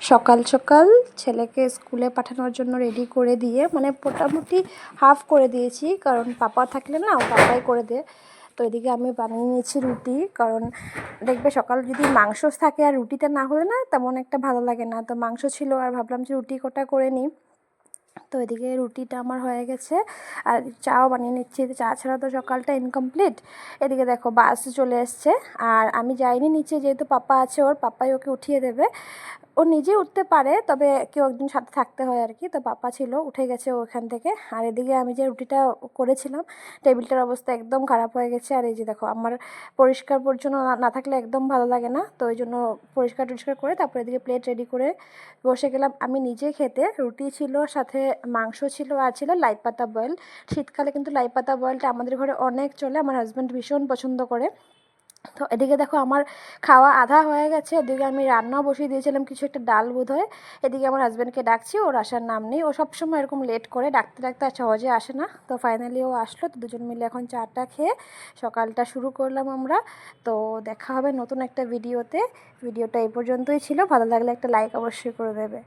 সকাল সকাল ছেলেকে স্কুলে পাঠানোর জন্য রেডি করে দিয়ে মানে মোটামুটি হাফ করে দিয়েছি, কারণ পাপা থাকলে না পাপাই করে দেয়। তো এদিকে আমি বানিয়ে নিয়েছি রুটি, কারণ দেখবে সকাল যদি মাংস থাকে আর রুটিটা না হলে না তেমন একটা ভালো লাগে না। তো মাংস ছিল আর ভাবলাম যে রুটি কটা করে নিই। তো এদিকে রুটিটা আমার হয়ে গেছে আর চাও বানিয়ে নিচ্ছি। চা ছাড়া তো সকালটা ইনকমপ্লিট। এদিকে দেখো বাস চলে এসছে আর আমি যাইনি নিচে, যেহেতু পাপা আছে, ওর পাপাই ওকে উঠিয়ে দেবে। ও নিজে উঠতে পারে, তবে কেউ একজন সাথে থাকতে হয় আর কি। তো পাপা ছিল, উঠে গেছে ওখান থেকে। আর এদিকে আমি যে রুটিটা করেছিলাম, টেবিলটার অবস্থা একদম খারাপ হয়ে গেছে। আর এই যে দেখো, আমার পরিষ্কার পরিচ্ছন্ন না থাকলে একদম ভালো লাগে না। তো ওই জন্য পরিষ্কার টরিষ্কার করে তারপরে এদিকে প্লেট রেডি করে বসে গেলাম আমি নিজে খেতে। রুটি ছিল, সাথে মাংস ছিল, আর ছিল লাই পাতা বয়েল। শীতকালে কিন্তু লাই পাতা বয়েলটা আমাদের ঘরে অনেক চলে, আমার হাজব্যান্ড ভীষণ পছন্দ করে। তো এদিকে দেখো আমার খাওয়া আধা হয়ে গেছে। এদিকে আমি রান্নাও বসিয়ে দিয়েছিলাম, কিছু একটা ডাল বোধ হয়। এদিকে আমার হাজব্যান্ডকে ডাকছি, ওর আসার নাম নেই। ও সবসময় এরকম লেট করে, ডাকতে ডাকতে আর সহজে আসে না। তো ফাইনালি ও আসলো। তো দুজন মিলে এখন চাটা খেয়ে সকালটা শুরু করলাম আমরা। তো দেখা হবে নতুন একটা ভিডিওতে। ভিডিওটা এই পর্যন্তই ছিল, ভালো লাগলে একটা লাইক অবশ্যই করে দেবে।